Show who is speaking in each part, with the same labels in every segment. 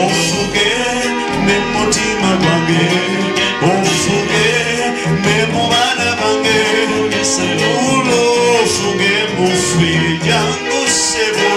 Speaker 1: ofuge ne mutima gwange ofuge ne mubana bange ulo ofuge mufe jangu sebo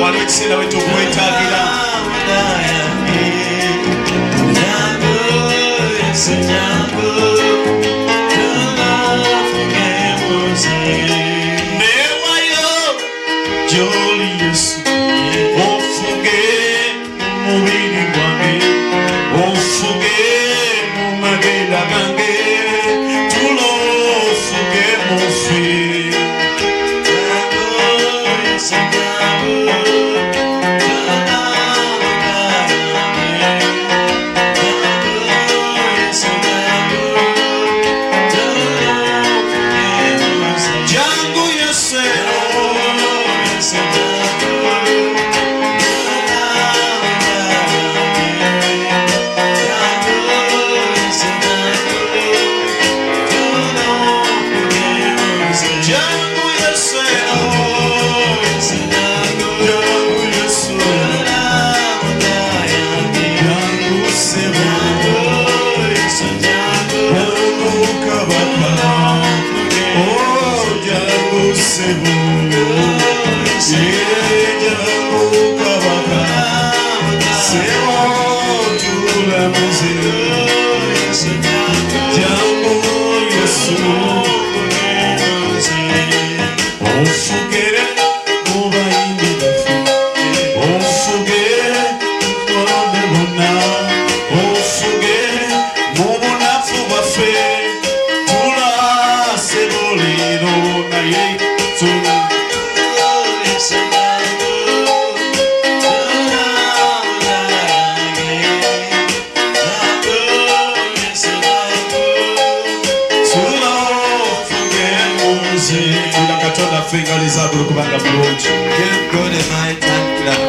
Speaker 1: Walikusina wetu kuitagira newayo joli Yesu ofuge mubiri gwange ofuge mumagenda gange tulo ofuge mufi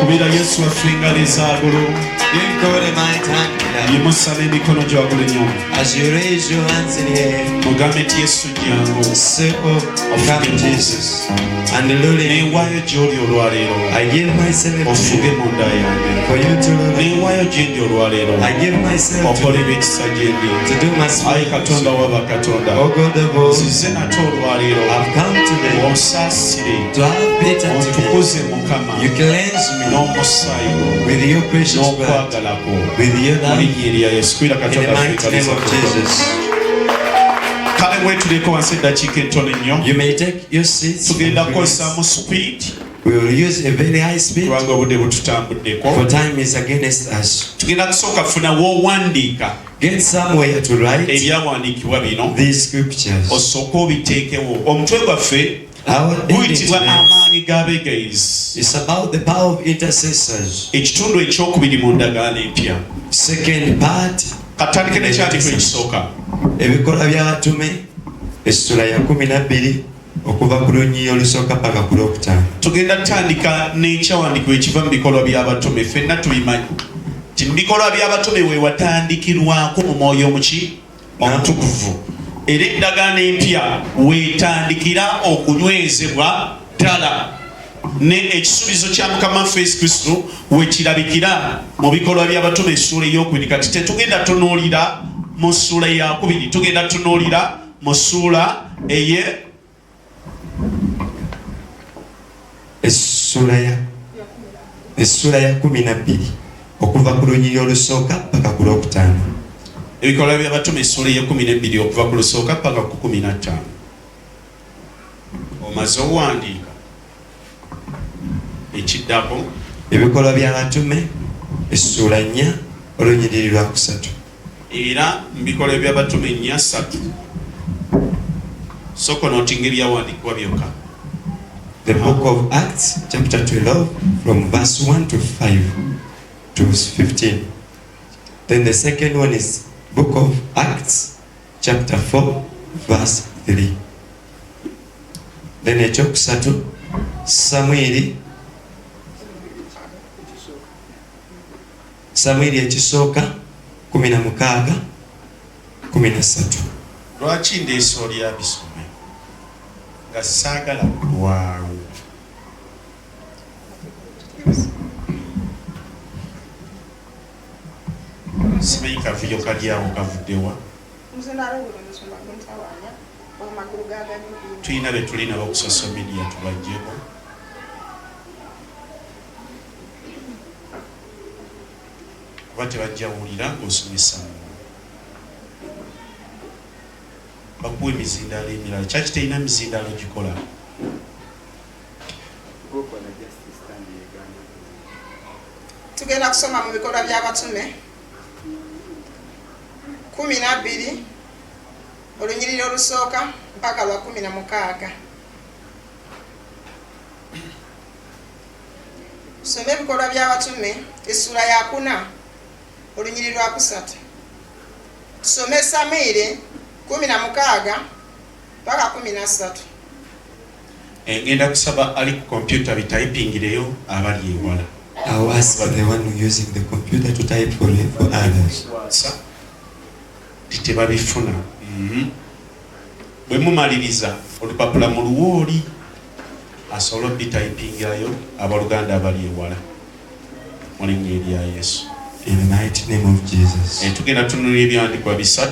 Speaker 1: kubira Yesu afingaliza agulu yimusala emikono gy'agulu nnyo
Speaker 2: as you raise your hands in the air
Speaker 1: mugambe ti Yesu jangu
Speaker 2: say oh come Jesus and Lord
Speaker 1: neewaayo gy'oli olwaleero
Speaker 2: I give myself
Speaker 1: ofuge munda yange
Speaker 2: for you to Lord
Speaker 1: neewaayo gyendi olwaleero
Speaker 2: I give myself
Speaker 1: okolera ekisa gyendi
Speaker 2: to do my
Speaker 1: ayi Katonda waba Katonda
Speaker 2: oh God of all
Speaker 1: nzize nate olwaleero
Speaker 2: I've come today
Speaker 1: onsaasire
Speaker 2: to have better to
Speaker 1: ontukuze Mukama
Speaker 2: you cleanse me
Speaker 1: n'omusaayi
Speaker 2: with your precious blood
Speaker 1: n'okwagalako
Speaker 2: with your love
Speaker 1: linnya erya Yesu kwira
Speaker 2: in
Speaker 1: Katonda
Speaker 2: the mighty name of Jesus.
Speaker 1: kale bwetuleko wansi eddakiika entono ennyo
Speaker 2: You may take your seats.
Speaker 1: tugenda kukozesaamu speed
Speaker 2: We will use a very high speed
Speaker 1: kubanga obudde bututambuddeko
Speaker 2: for time is against us.
Speaker 1: tugenda kusooka kufuna w'owandiika
Speaker 2: Get somewhere to write
Speaker 1: ebyawandiikibwa bino
Speaker 2: these scriptures.
Speaker 1: osooke obiteekewo omutwe gwaffe
Speaker 2: Our
Speaker 1: guyitibwa
Speaker 2: ending
Speaker 1: amaanyi g'abeegayizi
Speaker 2: is about the power of intercessors.
Speaker 1: ekitundu ekyokubiri mu ndagaano empya
Speaker 2: Second part,
Speaker 1: katandike n'ekyandiko ekisooka
Speaker 2: ebikola by'abatume essula ya 12 okuva ku lunnyi olusooka paka ku lwokutaano.
Speaker 1: tugenda tutandika n'ekyawandiikibwa ekiva mu bikolwa by'abatume ffenna tubimanyi ti mu bikolwa by'abatume we watandikirwako mu mwoyo omuki omutukuvu era endagaano empya weetandikira okunywezebwa ddala ne ekisuubizo kya mukama waffe Yesu Kristo wekirabikira mu bikolwa by'abatume essuula ey'okubiri kati tetugenda tunuulira mu ssuula eyakubiri tugenda tunuulira mu ssuula
Speaker 2: essula ya 12 okuva ku lunyiri olusooka paka ku lwokutaano.
Speaker 1: ebikolwa by'abatume essuula ey'e12 okuva ku lusooka paka ku 15. omaze owandiika ekiddako
Speaker 2: Ebikolwa by'Abatume essula 4 olunyiriri lwa 3.
Speaker 1: Era mbikola eby'Abatume 4:3. Soko notingeri yawandiikibwa byokka.
Speaker 2: The book of Acts chapter 12 from verse 1 to 5 to 15. Then the second one is book of Acts chapter 4 verse 3. Then ekyokusatu Samwiri ekisooka 16:13.
Speaker 1: Lwaki ndeese oli abisome nga saagala kulwawo? Simanyi kavuyo kalyawo kavuddewa. Tuyina be tulina ku social media tubajjeko. Kuba tebajjawulira ng'osomesa bakuwa emizindaalo emirala. Kyaki terina mizindaalo gikola?
Speaker 3: Tugenda kusoma mu bikolwa by'Abatume 12 olunyiriri olusooka mpaka lwa 16. Tusome ebikolwa by'Abatume essula ya 4 olunyiriri lwa 3. Tusome Samwiri 16 mpaka 13.
Speaker 1: Ngenda kusaba ali ku kompyuta bitayipingireyo abali ewala.
Speaker 2: I'll ask the one using the computer to type for others.
Speaker 1: Tebabifuna. Bwe mumaliriza olupapula mu luwooli asobola bitayipingirayo abaluganda abali ewala. Mu linnya erya Yesu.
Speaker 2: In the mighty name of Jesus.
Speaker 1: Tugenda tunulira ebyawandiikibwa 3.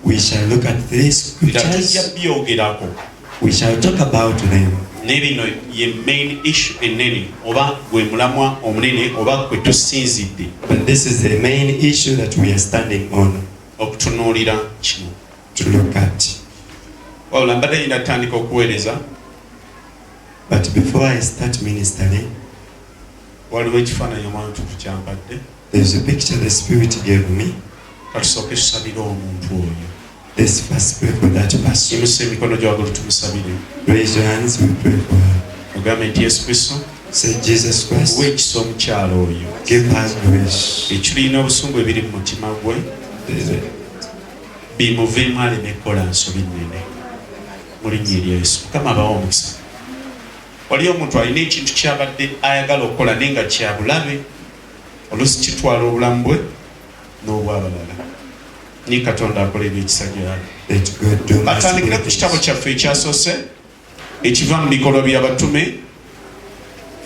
Speaker 2: We shall look at these scriptures. We shall talk about them.
Speaker 1: Nebino ye main issue enene oba gwe mulamwa omunene oba kwe tusinzidde.
Speaker 2: But this is the main issue that we are standing on.
Speaker 1: Okutunuulira kino.
Speaker 2: To look at.
Speaker 1: Wabula mbadde nyina tandika okuweereza.
Speaker 2: But before I start ministering,
Speaker 1: waliwo ekifaananyi omwantuufu kyampadde.
Speaker 2: There's a picture the Spirit gave me.
Speaker 1: Katusooke tusabire omuntu oyo.
Speaker 2: Let's first pray for that person.
Speaker 1: Yimusa emikono gyo wagulu tumusabire.
Speaker 2: Raise your hands, we pray for her.
Speaker 1: Ogambe nti Yesu Kristo.
Speaker 2: Say Jesus Christ.
Speaker 1: Weekisa omukyalo oyo.
Speaker 2: Give her grace.
Speaker 1: Ekirina obusungu ebiri mu mutima gwe. Bimuveemu aleme kukola nsobi nnene. Mu linnya erya Yesu. Mukama abawe omukisa. Waliyo omuntu alina ekintu kyabadde ayagala okukola naye nga kya bulabe. Oluusi kitwala obulamu bwe n'obwabalala. Ni Katonda akola ebyekisa gy'ali. Batandikira ku kitabo kyaffe ekyasoose ekiva mu bikolwa by'Abatume.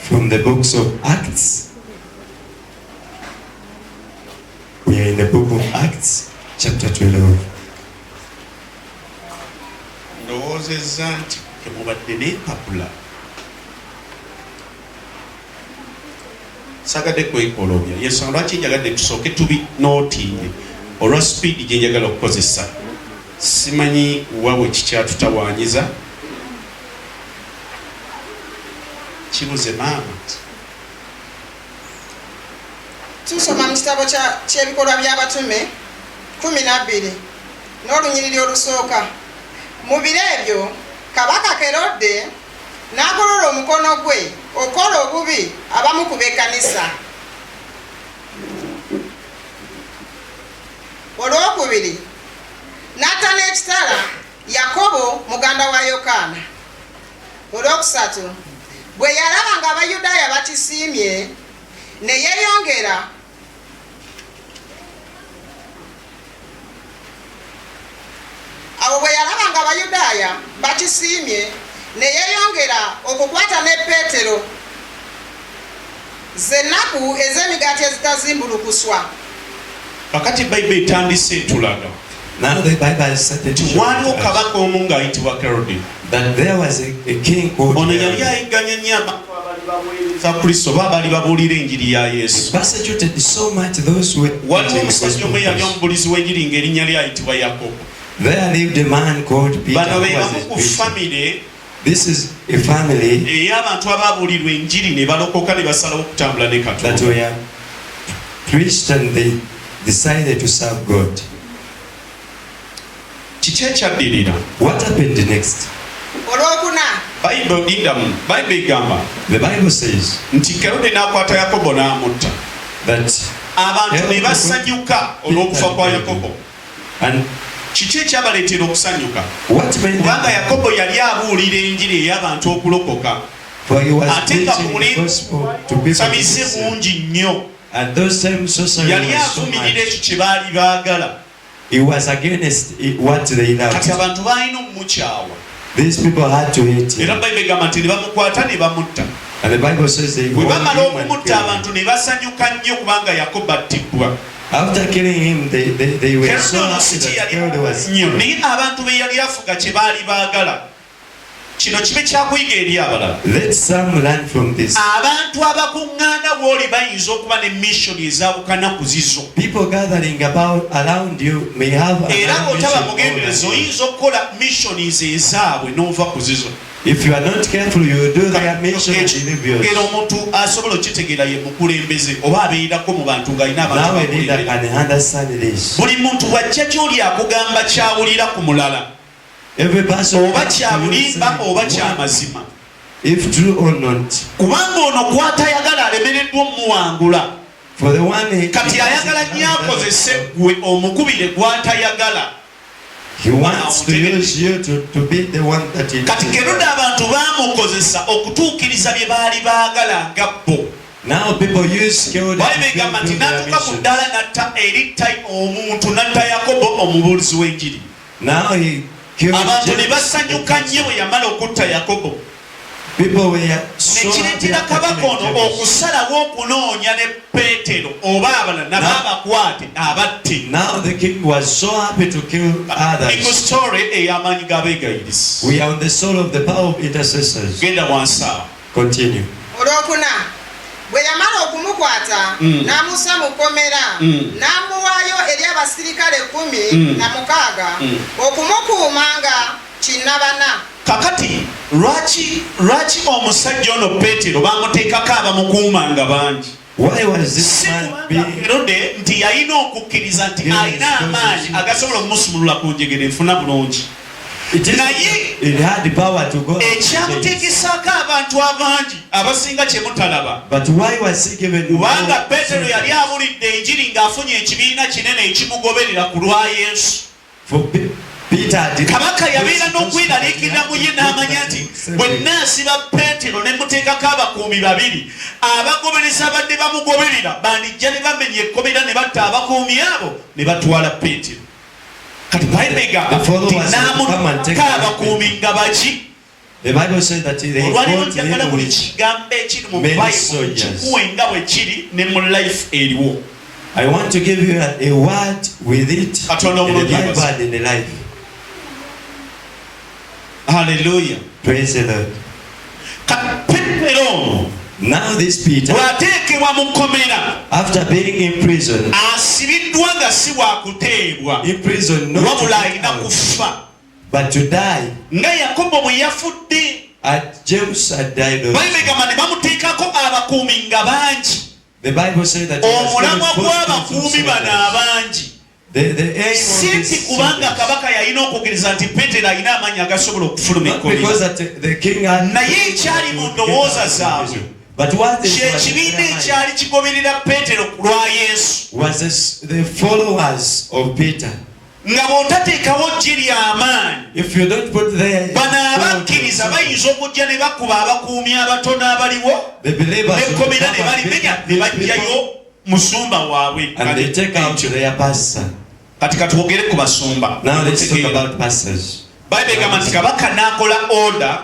Speaker 2: From the books of Acts. We are in the book of Acts chapter 12.
Speaker 1: Ndowoozezza nti temubadde n'empapula. Sagadde kwekolobya. Yesu lwaki njagadde tusooke tubinootinge olwa speed gye njagala okukozesa. Simanyi wabwe kikyatutawaanyiza. Kibuze maama.
Speaker 3: Tusoma mu kitabo ky'ebikolwa by'Abatume 12 n'olunyiriri olusooka. Mu biro ebyo Kabaka Kerode n'agolola omukono gwe okola obubi abamu ku b'ekkanisa. Olwokubiri n'atta n'ekitala Yakobo muganda wa Yokaana. Olwokusatu bwe yalaba nga Abayudaaya bakisiimye ne yeeyongera abo bwe yalaba nga Abayudaaya bakisiimye ne yeeyongera okukwata ne Peetero z'ennaku ez'emigaati ezitazimbulukuswa.
Speaker 1: Kakati Bayibuli etandise etulaga.
Speaker 2: Now the Bible started to show
Speaker 1: waliwo kabaka omu ng'ayitibwa Kerode.
Speaker 2: that there was a king called
Speaker 1: ono yali ayigganya nnyo abantu abali baweereza Kristo oba abali babuulira enjiri ya Yesu.
Speaker 2: persecuted so much those who
Speaker 1: waliwo omusajja omu eyali omubulizi w'enjiri ng'erinnya lye ayitibwa Yakobo.
Speaker 2: There lived a man called Peter.
Speaker 1: Bano be
Speaker 2: who was
Speaker 1: bamu
Speaker 2: a
Speaker 1: ku
Speaker 2: Christian.
Speaker 1: famire
Speaker 2: This is a family
Speaker 1: ey'abantu ababuulirwa enjiri ne balokoka ne basalawo okutambula ne
Speaker 2: that
Speaker 1: Katonda.
Speaker 2: were preached and they decided to serve God.
Speaker 1: Kiki ekyaddirira?
Speaker 2: What happened next?
Speaker 3: olwokuna
Speaker 1: Bayibuli egamba
Speaker 2: The Bible says
Speaker 1: nti Kerode n'akwata Yakobo n'amutta.
Speaker 2: that
Speaker 1: Abantu ne basanyuka olw'okufa kwa Yakobo.
Speaker 2: and
Speaker 1: Kiki ekyabaleetera okusanyuka?
Speaker 2: what made
Speaker 1: Kubanga
Speaker 2: them,
Speaker 1: Yakobo yali abuulira enjiri ey'abantu okulokoka.
Speaker 2: for he was
Speaker 1: Ate nga
Speaker 2: preaching
Speaker 1: muli
Speaker 2: the gospel to people,
Speaker 1: samise bungi nnyo.
Speaker 2: and those same sorcery
Speaker 1: Yali
Speaker 2: was so
Speaker 1: avumirira
Speaker 2: much.
Speaker 1: ekyo kye baali baagala.
Speaker 2: He was against what they
Speaker 1: Kati
Speaker 2: loved.
Speaker 1: abantu balina omukyawa.
Speaker 2: These people had to hate
Speaker 1: Era
Speaker 2: him,
Speaker 1: Bayibuli egamba nti ne bamukwata ne bamutta.
Speaker 2: and the Bible says they
Speaker 1: Bwe
Speaker 2: hold
Speaker 1: bamala
Speaker 2: him and
Speaker 1: okumutta
Speaker 2: killed him.
Speaker 1: abantu ne basanyuka nnyo kubanga Yakobo attibwa.
Speaker 2: After killing him, they were so
Speaker 1: Kerode ono
Speaker 2: happy
Speaker 1: si kye
Speaker 2: that
Speaker 1: yali
Speaker 2: Herod was
Speaker 1: nnyo naye abantu be yali afuga kye baali baagala. Kino kibe kyakuyiga eri abalala.
Speaker 2: Let some learn from this.
Speaker 1: Abantu abakuŋŋaana w'oli bayinza okuba ne missioni ezabukanaku zizo.
Speaker 2: People gathering around you may have
Speaker 1: Era
Speaker 2: another
Speaker 1: bw'otaba
Speaker 2: mission
Speaker 1: mugendereza
Speaker 2: over you.
Speaker 1: oyinza okukola missioni ezaabwe n'ova ku zizo.
Speaker 2: If you are not careful, you will do their mission and leave yours.
Speaker 1: Era omuntu asobola okitegeera ye mukulembeze oba abeerako mu bantu ng'alina abantu
Speaker 2: Now a leader
Speaker 1: bakulembera.
Speaker 2: can understand this.
Speaker 1: Buli muntu bw'ajja gy'oli akugamba kyawulira ku mulala.
Speaker 2: Every person,
Speaker 1: Oba
Speaker 2: has to
Speaker 1: kyabulimba
Speaker 2: say
Speaker 1: oba
Speaker 2: what-
Speaker 1: kyamazima.
Speaker 2: if true or not.
Speaker 1: Kubanga ono gw'atayagala alemereddwa omuwangula.
Speaker 2: For the one he,
Speaker 1: Kati ayagala nnyo akozese ggwe omukubire gw'atayagala.
Speaker 2: he wants to use you to be the one that he
Speaker 1: Kati Kerode abantu baamukozesa okutuukiriza bye baali baagala nga bo.
Speaker 2: Now people use Herod to
Speaker 1: Bayibuli egamba nti
Speaker 2: fulfill their
Speaker 1: n'atuuka ku
Speaker 2: mission.
Speaker 1: ddala n'atta eritta omuntu n'atta Yakobo omubuulizi w'enjiri.
Speaker 2: Now he killed
Speaker 1: Abantu ne
Speaker 2: James.
Speaker 1: basanyuka nnyo bwe yamala okutta Yakobo.
Speaker 2: People were
Speaker 1: Ne
Speaker 2: so happy
Speaker 1: kireetera
Speaker 2: after
Speaker 1: kabaka
Speaker 2: killing
Speaker 1: ono
Speaker 2: James.
Speaker 1: okusalawo okunoonya ne Peetero oba abalala nabo abakwate abatte.
Speaker 2: Now the king was so happy to kill
Speaker 1: Ego
Speaker 2: others.
Speaker 1: story ey'amaanyi g'abeegayirizi.
Speaker 2: We are on the soul of the power of intercessors.
Speaker 1: Genda wansi awo.
Speaker 2: Continue.
Speaker 3: olwokuna bwe yamala okumukwata n'amussa mu kkomera n'amuwaayo eri abasirikale 16 okumukuuma nga kinnabana.
Speaker 1: Kakati lwaki omusajja ono Peetero bamuteekako abamukuuma nga bangi?
Speaker 2: Why was this
Speaker 1: Si
Speaker 2: man
Speaker 1: kubanga
Speaker 2: being
Speaker 1: Herode nti yalina okukkiriza nti alina amaanyi agasobola okumusumulula ku njegere enfuna bulungi. Naye
Speaker 2: it had the power to go out to James.
Speaker 1: ekyamuteekesaako abantu abangi abasinga kye mutalaba.
Speaker 2: But why was he given
Speaker 1: Kubanga
Speaker 2: more
Speaker 1: Peetero yali
Speaker 2: soldiers?
Speaker 1: abulidde enjiri ng'afunye ekibiina kinene ekimugoberera ku lwa Yesu.
Speaker 2: For Peter did
Speaker 1: Kabaka yabeera n'okweraliikirira mu ye n'amanya nti bwe nnaasiba Peetero ne muteekako abakuumi 2 abagobereza badde bamugoberera bandijja ne bamenya ekkomera ne batta abakuumi abo ne batwala Peetero. Kati Bayibuli egamba nti n'amutta abakuumi nga baki.
Speaker 2: The Bible says that they
Speaker 1: Olwaliro
Speaker 2: fought
Speaker 1: njagala
Speaker 2: him
Speaker 1: buli
Speaker 2: with.
Speaker 1: kigambo ekiri mu
Speaker 2: many
Speaker 1: Bayibuli
Speaker 2: soldiers.
Speaker 1: kikuwe nga bwe kiri ne mu life eriwo.
Speaker 2: I want to give you a word with it
Speaker 1: Katonda
Speaker 2: in the
Speaker 1: omulungi
Speaker 2: Bible
Speaker 1: abaza.
Speaker 2: and in the life.
Speaker 1: Haleluya.
Speaker 2: Praise the Lord.
Speaker 1: Kati Peetero ono
Speaker 2: Now this Peter,
Speaker 1: bw'ateekebwa mu kkomera
Speaker 2: after being in prison,
Speaker 1: asibiddwa nga si wakuteebwa
Speaker 2: not to
Speaker 1: wabula
Speaker 2: get
Speaker 1: alina
Speaker 2: out,
Speaker 1: kufa
Speaker 2: but to die.
Speaker 1: nga Yakobo bwe yafudde.
Speaker 2: And James had died also.
Speaker 1: Bayibuli egamba ne bamuteekako abakuumi nga bangi.
Speaker 2: The Bible says that he was given
Speaker 1: Omulamwa
Speaker 2: both
Speaker 1: gw'abakuumi bano abangi
Speaker 2: The aim
Speaker 1: si
Speaker 2: of
Speaker 1: nti
Speaker 2: this
Speaker 1: kubanga
Speaker 2: soldiers,
Speaker 1: kabaka yalina okukkiriza nti Peetero alina amaanyi agasobola okufuluma
Speaker 2: not because
Speaker 1: ekkomera.
Speaker 2: that the king had
Speaker 1: Naye ekyali mu ndowooza zaabwe
Speaker 2: but what
Speaker 1: kye kibiina ekyali kigoberera Peetero ku lwa Yesu.
Speaker 2: was the followers of Peter.
Speaker 1: Nga bw'otateekawo gye ly'amaanyi
Speaker 2: If you don't put there
Speaker 1: bano abakkiriza bayinza okujja ne bakuba abakuumi abatono abaliwo
Speaker 2: the believers will
Speaker 1: nekkomera
Speaker 2: come
Speaker 1: ne
Speaker 2: and
Speaker 1: balimenya
Speaker 2: pick
Speaker 1: ne
Speaker 2: up these people,
Speaker 1: bajjayo musumba waabwe.
Speaker 2: and they take out their pastor.
Speaker 1: Kati katwogere ku basumba.
Speaker 2: Now let's talk about pastors.
Speaker 1: Bayibuli egamba nti kabaka n'akola order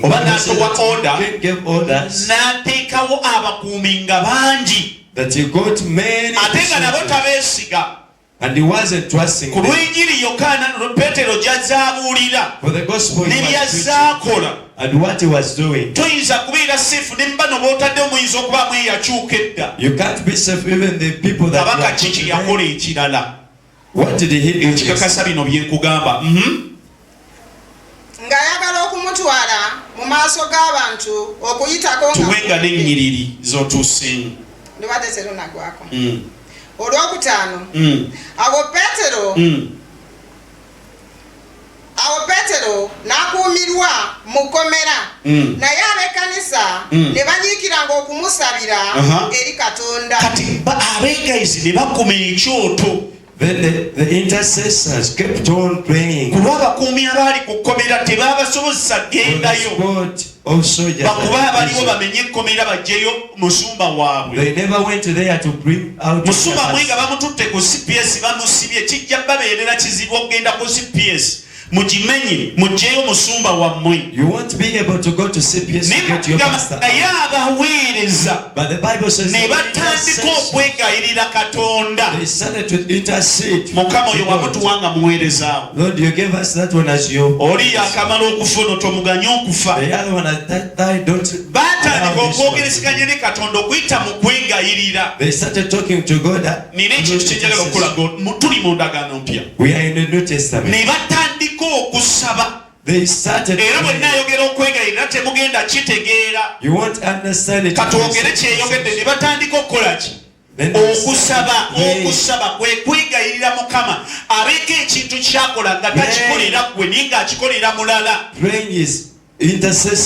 Speaker 1: oba n'atowa order
Speaker 2: King gave orders
Speaker 1: n'ateekawo abakuumi nga bangi
Speaker 2: that he got many
Speaker 1: ate nga nabo
Speaker 2: soldiers,
Speaker 1: tabeesiga
Speaker 2: and he wasn't trusting
Speaker 1: ku
Speaker 2: them.
Speaker 1: lw'enjiri yokka Peetero gy'azaabuulira
Speaker 2: For the gospel
Speaker 1: ne
Speaker 2: he was preaching
Speaker 1: byazaakola.
Speaker 2: and what he was doing.
Speaker 1: Toyinza kubeera seefu ne bano b'otaddewo muyinza okubaamu eyakyuka edda.
Speaker 2: You can't be safe, even the people that you
Speaker 1: Kabaka
Speaker 2: are
Speaker 1: kiki
Speaker 2: putting
Speaker 1: yakola
Speaker 2: there.
Speaker 1: ekirala
Speaker 2: What did he do?
Speaker 1: ekikakasa bino bye nkugamba.
Speaker 3: ng'ayagala okumutwala mu maaso g'abantu okuyitako
Speaker 1: tuwenga n'ennyiriri z'otuuseemu.
Speaker 3: ndibadde terunagwako. Olwokutaano, awo Peetero n'akuumirwa mu kkomera, naye ab'ekkanisa ne banyiikiranga okumusabira eri Katonda.
Speaker 1: Kati abeegayizi ne bakuma ekyoto.
Speaker 2: The intercessors kept on praying.
Speaker 1: Kuba abakuumi abaali ku kkomera tebaabasobozesa gendayo. Bakuba abaliwo bamenye ekkomera baggyeyo musumba waabwe.
Speaker 2: They never went there to bring out.
Speaker 1: Musumba mwenga bamututte ku CPS bamusibye, kijja babeerera kizibu okugenda ku CPS. Mujimenyi mujeyo musumba wammwe.
Speaker 2: You won't be able to go to CPS to get your pastor.
Speaker 1: But
Speaker 2: the Bible says
Speaker 1: they
Speaker 2: started to intercede.
Speaker 1: Lord,
Speaker 2: you gave us that one as your.
Speaker 1: The
Speaker 2: other one that died, don't. They started talking to God. We are in the New Testament. They started. You won't understand it.
Speaker 1: Okusaba kwegayirira Mukama abeka ekintu kyakola nga takikolera gwe ninga akikolera mulala.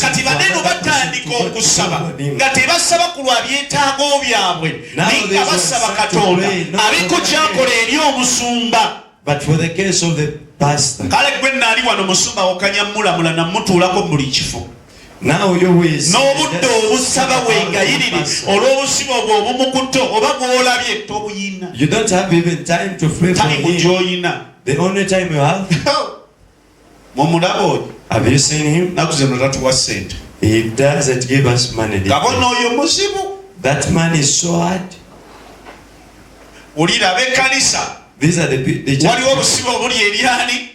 Speaker 1: Kati baneno batandika okusaba nga tebasaba ku lwa byetaago byabwe ninga basaba Katonda abeko kyakola eri omusumba.
Speaker 2: But for the case of the pastor,
Speaker 1: kale gwe nali wano musumba okanyamulamula namutuulako buli kifo.
Speaker 2: Now you wish
Speaker 1: n'obudde obusaba wengayirire olw'obusiba obwo obumukuto oba gw'olabye tobuyina.
Speaker 2: You don't have even time to pray for him. The only time you have.
Speaker 1: Mumulaba oyo.
Speaker 2: Have you seen him?
Speaker 1: Nakuze tatuwa ssente.
Speaker 2: He doesn't give us money.
Speaker 1: Kabona oyo muzibu.
Speaker 2: That man is so hard.
Speaker 1: Ulira ab'ekkanisa.
Speaker 2: These are the
Speaker 1: waliwo obusibe obuli eryani.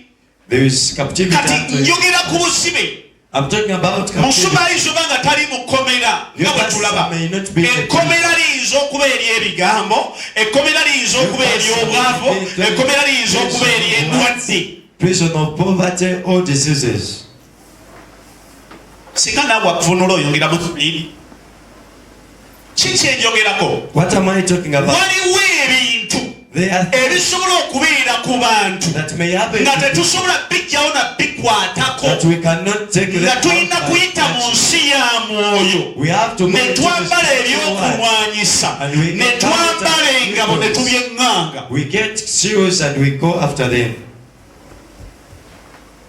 Speaker 2: There is captivity.
Speaker 1: Kati njogera ku busibe.
Speaker 2: I'm talking about captivity.
Speaker 1: Musumba ayinza nga tali mu kkomera nga bwe tulaba. Ekkomera liyinza okuba eri ebigambo, ekkomera liyinza okuba eri obwavu, ekkomera liyinza okuba eri endwadde.
Speaker 2: Prison of poverty or diseases.
Speaker 1: Singa naawe akuvunula oyongera mu bibiri. Kiki enjogerako?
Speaker 2: What am I talking about?
Speaker 1: Waliwo ebintu ebisobola okubeera ku bantu nga tetusobola bijjawo na bikwatako nga tulina kuyita mu nsi ya mwoyo ne twambala ebyokulwanyisa ne twambala engabo ne tubyeŋŋanga.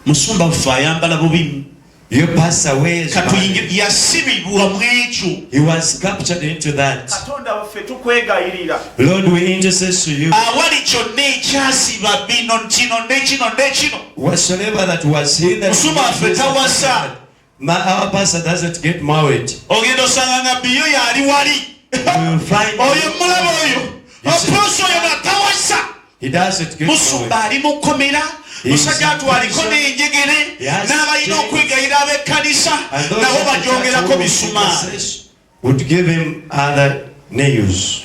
Speaker 1: Musumba waffe ayambala bubi.
Speaker 2: Your pastor wears.
Speaker 1: Yasibibwa mu ekyo.
Speaker 2: He was captured into that.
Speaker 1: Katonda waffe tukwegayirira.
Speaker 2: Lord, we intercede to you.
Speaker 1: Awali kyonna ekyasiba bino kino nekino nekino.
Speaker 2: Whatsoever that was hidden.
Speaker 1: Musumba waffe tawasa.
Speaker 2: Our pastor doesn't get married.
Speaker 1: Ogenda osanga nga biyo yali wali. Oyo mulaba oyo. Opuusi oyo natawasa.
Speaker 2: He doesn't get married.
Speaker 1: Musumba ali mu kkomera. Musajja atwaliko n'enjegere n'abalina okwegayira ab'ekkanisa nabo bajongerako misumari.
Speaker 2: Would give him other nails.